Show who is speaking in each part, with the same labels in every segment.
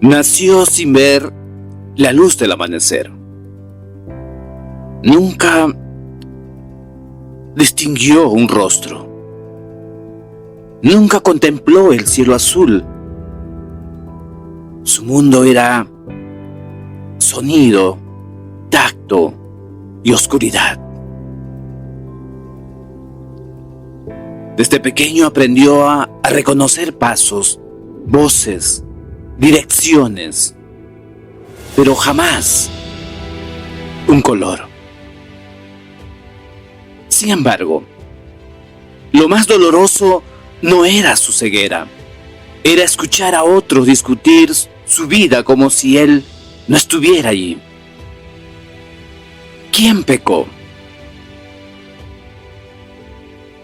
Speaker 1: Nació sin ver la luz del amanecer. Nunca distinguió un rostro. Nunca contempló el cielo azul. Su mundo era sonido, tacto y oscuridad. Desde pequeño aprendió a reconocer pasos, voces, direcciones, pero jamás un color. Sin embargo, lo más doloroso no era su ceguera, era escuchar a otros discutir su vida como si él no estuviera allí. ¿Quién pecó?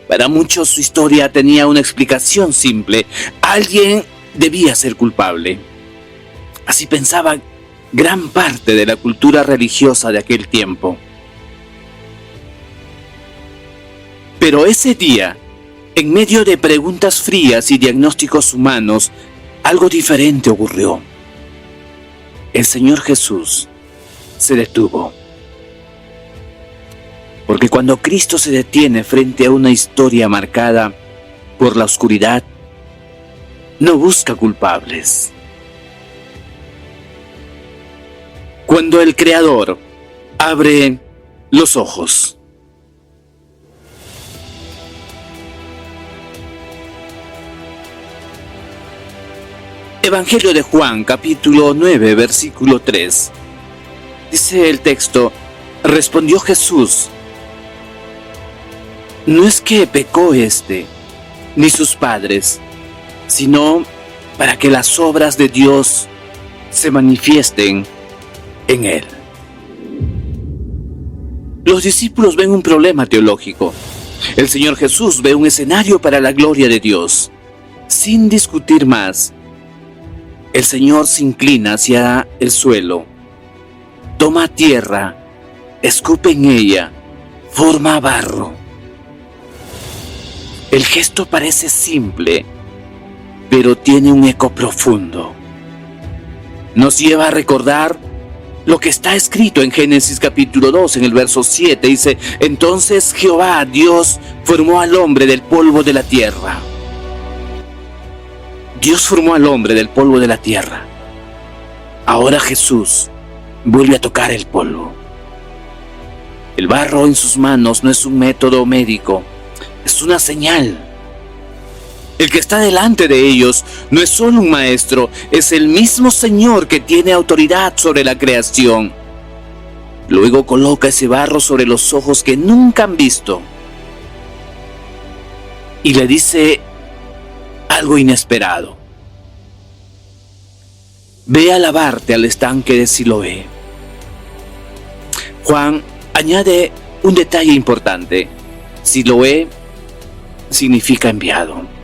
Speaker 1: Para muchos su historia tenía una explicación simple. Alguien debía ser culpable. Así pensaba gran parte de la cultura religiosa de aquel tiempo. Pero ese día, en medio de preguntas frías y diagnósticos humanos, algo diferente ocurrió. El Señor Jesús se detuvo. Porque cuando Cristo se detiene frente a una historia marcada por la oscuridad, no busca culpables. Cuando el Creador abre los ojos, Evangelio de Juan, capítulo 9, versículo 3. Dice el texto: respondió Jesús: no es que pecó ni sus padres, sino para que las obras de Dios se manifiesten en él. Los discípulos ven un problema teológico. El Señor Jesús ve un escenario para la gloria de Dios. Sin discutir más, el Señor se inclina hacia el suelo, toma tierra, escupe en ella, forma barro. El gesto parece simple, pero tiene un eco profundo. Nos lleva a recordar lo que está escrito en Génesis capítulo 2, en el verso 7. Dice: entonces Jehová, Dios, formó al hombre del polvo de la tierra. Dios formó al hombre del polvo de la tierra. Ahora Jesús vuelve a tocar el polvo. El barro en sus manos no es un método médico, es una señal. El que está delante de ellos no es solo un maestro, es el mismo Señor que tiene autoridad sobre la creación. Luego coloca ese barro sobre los ojos que nunca han visto y le dice algo inesperado: ve a lavarte al estanque de Siloé. Juan añade un detalle importante: Siloé significa enviado.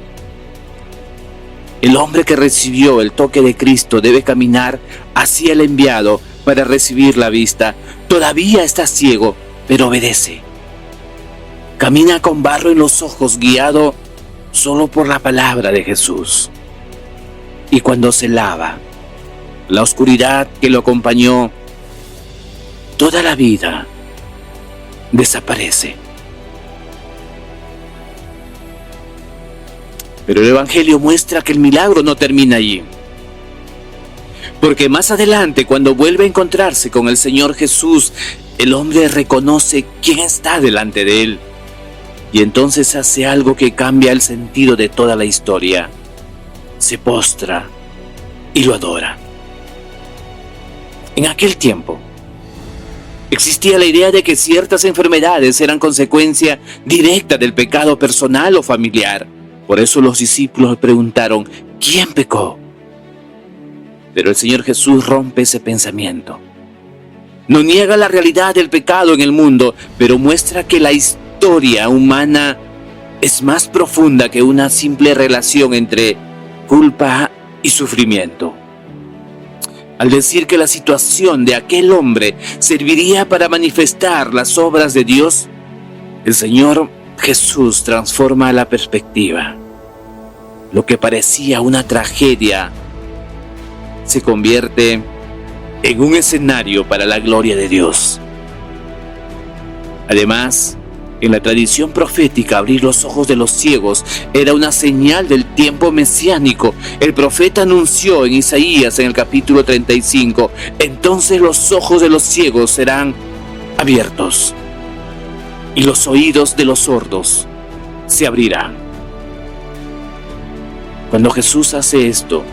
Speaker 1: El hombre que recibió el toque de Cristo debe caminar hacia el enviado para recibir la vista. Todavía está ciego, pero obedece. Camina con barro en los ojos, guiado solo por la palabra de Jesús. Y cuando se lava, la oscuridad que lo acompañó toda la vida desaparece. Pero el Evangelio muestra que el milagro no termina allí. Porque más adelante, cuando vuelve a encontrarse con el Señor Jesús, el hombre reconoce quién está delante de él. Y entonces hace algo que cambia el sentido de toda la historia. Se postra y lo adora. En aquel tiempo, existía la idea de que ciertas enfermedades eran consecuencia directa del pecado personal o familiar. Por eso los discípulos preguntaron: ¿quién pecó? Pero el Señor Jesús rompe ese pensamiento. No niega la realidad del pecado en el mundo, pero muestra que la historia humana es más profunda que una simple relación entre culpa y sufrimiento. Al decir que la situación de aquel hombre serviría para manifestar las obras de Dios, el Señor Jesús transforma la perspectiva. Lo que parecía una tragedia se convierte en un escenario para la gloria de Dios. Además, en la tradición profética, abrir los ojos de los ciegos era una señal del tiempo mesiánico. El profeta anunció en Isaías, en el capítulo 35, entonces los ojos de los ciegos serán abiertos y los oídos de los sordos se abrirán. Cuando Jesús hace esto,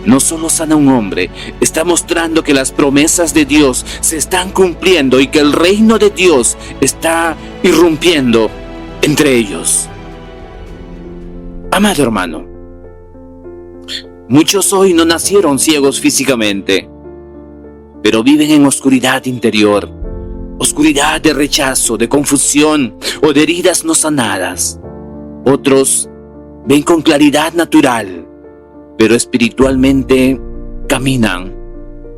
Speaker 1: no solo sana a un hombre, está mostrando que las promesas de Dios se están cumpliendo y que el reino de Dios está irrumpiendo entre ellos. Amado hermano, muchos hoy no nacieron ciegos físicamente, pero viven en oscuridad interior, oscuridad de rechazo, de confusión o de heridas no sanadas. Otros ven con claridad natural, pero espiritualmente caminan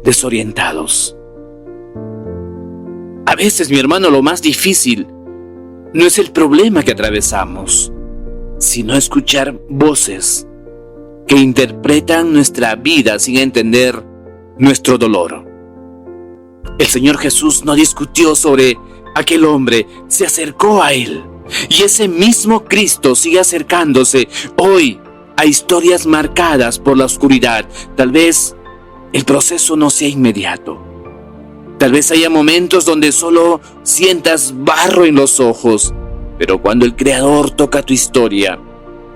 Speaker 1: desorientados. A veces, mi hermano, lo más difícil no es el problema que atravesamos, sino escuchar voces que interpretan nuestra vida sin entender nuestro dolor. El Señor Jesús no discutió sobre aquel hombre, se acercó a él. Y ese mismo Cristo sigue acercándose hoy a historias marcadas por la oscuridad. Tal vez el proceso no sea inmediato. Tal vez haya momentos donde solo sientas barro en los ojos. Pero cuando el Creador toca tu historia,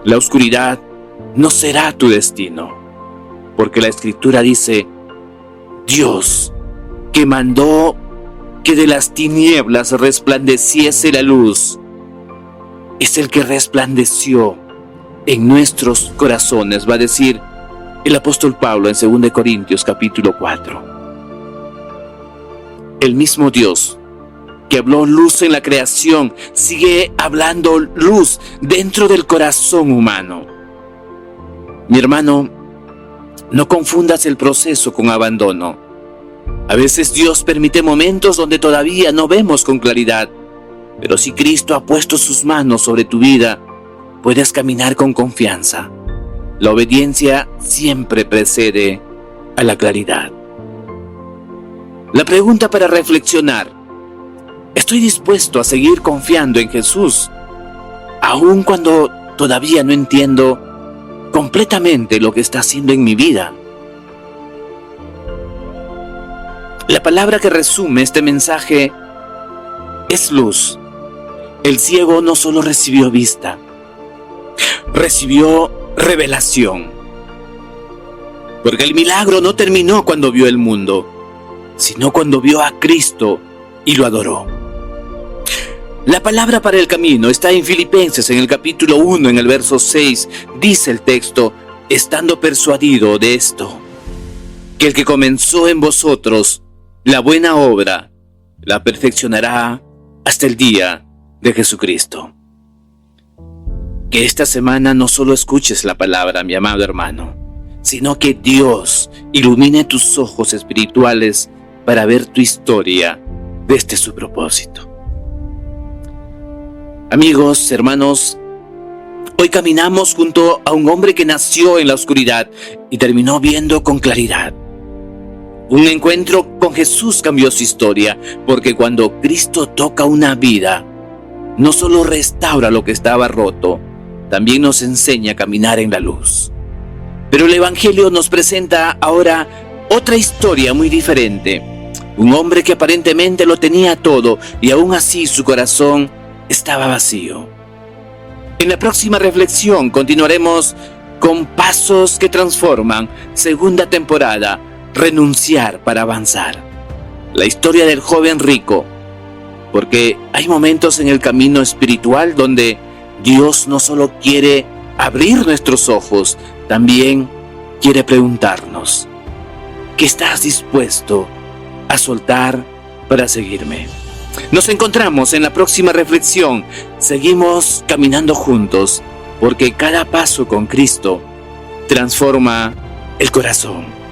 Speaker 1: la oscuridad no será tu destino. Porque la Escritura dice, Dios, que mandó que de las tinieblas resplandeciese la luz, es el que resplandeció en nuestros corazones, va a decir el apóstol Pablo en 2 Corintios capítulo 4. El mismo Dios que habló luz en la creación, sigue hablando luz dentro del corazón humano. Mi hermano, no confundas el proceso con abandono. A veces Dios permite momentos donde todavía no vemos con claridad, pero si Cristo ha puesto sus manos sobre tu vida, puedes caminar con confianza. La obediencia siempre precede a la claridad. La pregunta para reflexionar: ¿estoy dispuesto a seguir confiando en Jesús, aun cuando todavía no entiendo completamente lo que está haciendo en mi vida? La palabra que resume este mensaje es luz. El ciego no solo recibió vista, recibió revelación. Porque el milagro no terminó cuando vio el mundo, sino cuando vio a Cristo y lo adoró. La palabra para el camino está en Filipenses, en el capítulo 1, en el verso 6. Dice el texto: estando persuadido de esto, que el que comenzó en vosotros la buena obra, la perfeccionará hasta el día de Jesucristo. Que esta semana no solo escuches la palabra, mi amado hermano, sino que Dios ilumine tus ojos espirituales para ver tu historia desde su propósito. Amigos, hermanos, hoy caminamos junto a un hombre que nació en la oscuridad y terminó viendo con claridad. Un encuentro con Jesús cambió su historia, porque cuando Cristo toca una vida, no solo restaura lo que estaba roto, también nos enseña a caminar en la luz. Pero el Evangelio nos presenta ahora otra historia muy diferente. Un hombre que aparentemente lo tenía todo y aún así su corazón estaba vacío. En la próxima reflexión continuaremos con Pasos que Transforman, segunda temporada, renunciar para avanzar. La historia del joven rico, porque hay momentos en el camino espiritual donde Dios no solo quiere abrir nuestros ojos, también quiere preguntarnos: ¿qué estás dispuesto a soltar para seguirme? Nos encontramos en la próxima reflexión. Seguimos caminando juntos, porque cada paso con Cristo transforma el corazón.